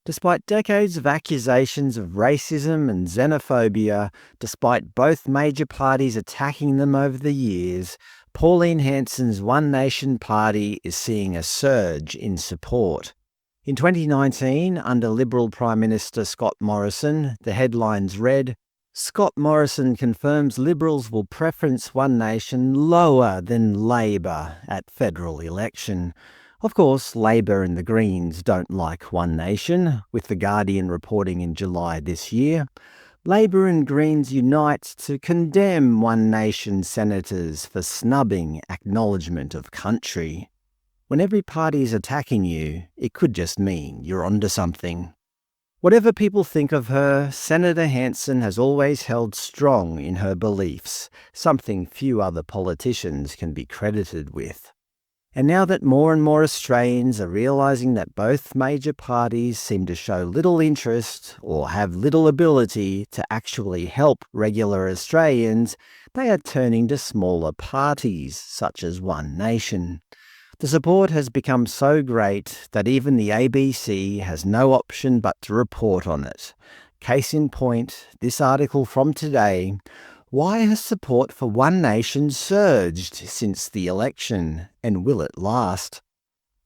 Despite decades of accusations of racism and xenophobia, despite both major parties attacking them over the years, Pauline Hanson's One Nation Party is seeing a surge in support. In 2019, under Liberal Prime Minister Scott Morrison, the headlines read, "Scott Morrison confirms Liberals will preference One Nation lower than Labor at federal election." Of course, Labor and the Greens don't like One Nation, with The Guardian reporting in July this year. Labor and Greens unite to condemn One Nation senators for snubbing acknowledgement of country. When every party is attacking you, it could just mean you're onto something. Whatever people think of her, Senator Hanson has always held strong in her beliefs, something few other politicians can be credited with. And now that more and more Australians are realising that both major parties seem to show little interest or have little ability to actually help regular Australians, they are turning to smaller parties, such as One Nation. The support has become so great that even the ABC has no option but to report on it. Case in point, this article from today: why has support for One Nation surged since the election, and will it last?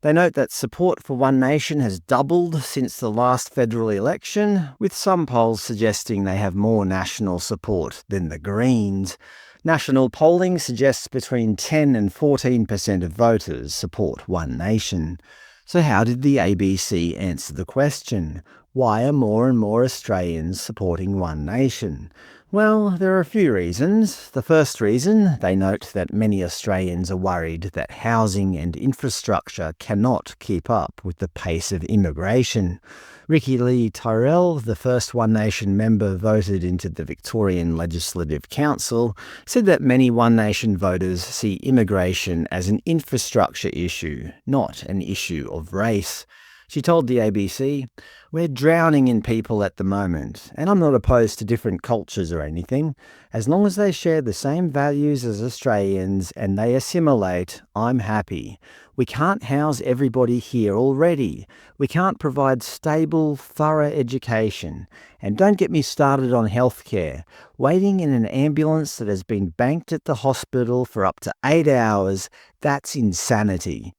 They note that support for One Nation has doubled since the last federal election, with some polls suggesting they have more national support than the Greens. National polling suggests between 10 and 14% of voters support One Nation. So how did the ABC answer the question? Why are more and more Australians supporting One Nation? Well, there are a few reasons. The first reason, they note that many Australians are worried that housing and infrastructure cannot keep up with the pace of immigration. Ricky Lee Tyrrell, the first One Nation member voted into the Victorian Legislative Council, said that many One Nation voters see immigration as an infrastructure issue, not an issue of race. She told the ABC, "We're drowning in people at the moment, and I'm not opposed to different cultures or anything. As long as they share the same values as Australians and they assimilate, I'm happy. We can't house everybody here already. We can't provide stable, thorough education. And don't get me started on healthcare. Waiting in an ambulance that has been banked at the hospital for up to 8 hours, that's insanity."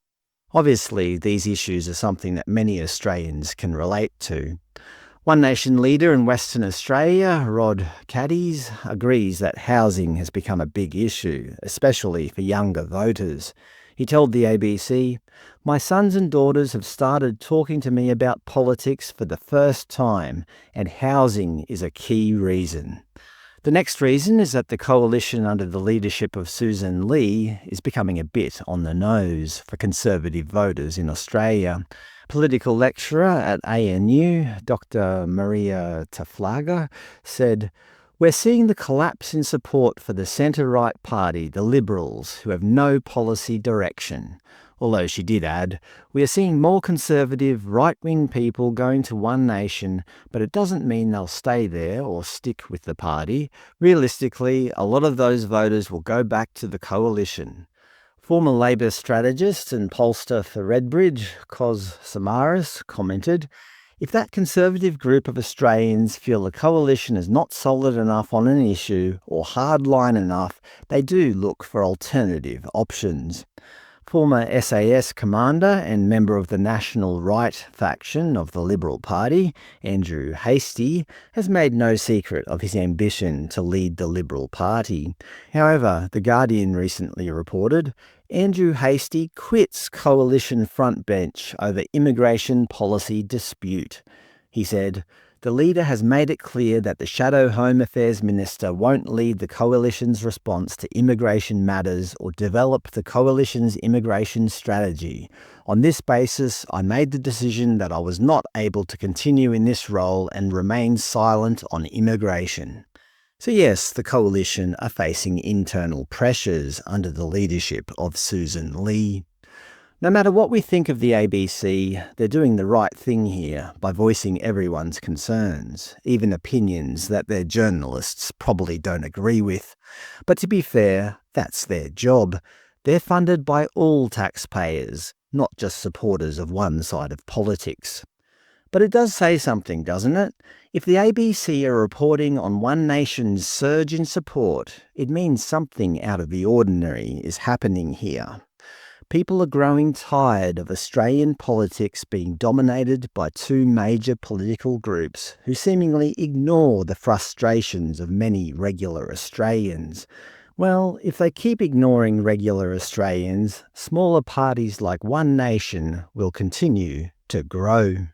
Obviously, these issues are something that many Australians can relate to. One Nation leader in Western Australia, Rod Caddies, agrees that housing has become a big issue, especially for younger voters. He told the ABC, "My sons and daughters have started talking to me about politics for the first time, and housing is a key reason." The next reason is that the coalition under the leadership of Susan Lee is becoming a bit on the nose for Conservative voters in Australia. Political lecturer at ANU, Dr. Maria Taflaga, said, "We're seeing the collapse in support for the centre-right party, the Liberals, who have no policy direction." Although she did add, "We are seeing more conservative, right-wing people going to One Nation, but it doesn't mean they'll stay there or stick with the party. Realistically, a lot of those voters will go back to the coalition." Former Labor strategist and pollster for Redbridge, Cos Samaras, commented, "If that conservative group of Australians feel the coalition is not solid enough on an issue or hardline enough, they do look for alternative options." Former SAS commander and member of the National Right faction of the Liberal Party, Andrew Hastie, has made no secret of his ambition to lead the Liberal Party. However, The Guardian recently reported, Andrew Hastie quits coalition frontbench over immigration policy dispute. He said, "The leader has made it clear that the Shadow Home Affairs Minister won't lead the coalition's response to immigration matters or develop the coalition's immigration strategy. On this basis, I made the decision that I was not able to continue in this role and remain silent on immigration." So yes, the coalition are facing internal pressures under the leadership of Susan Lee. No matter what we think of the ABC, they're doing the right thing here by voicing everyone's concerns, even opinions that their journalists probably don't agree with. But to be fair, that's their job. They're funded by all taxpayers, not just supporters of one side of politics. But it does say something, doesn't it? If the ABC are reporting on One Nation's surge in support, it means something out of the ordinary is happening here. People are growing tired of Australian politics being dominated by two major political groups who seemingly ignore the frustrations of many regular Australians. Well, if they keep ignoring regular Australians, smaller parties like One Nation will continue to grow.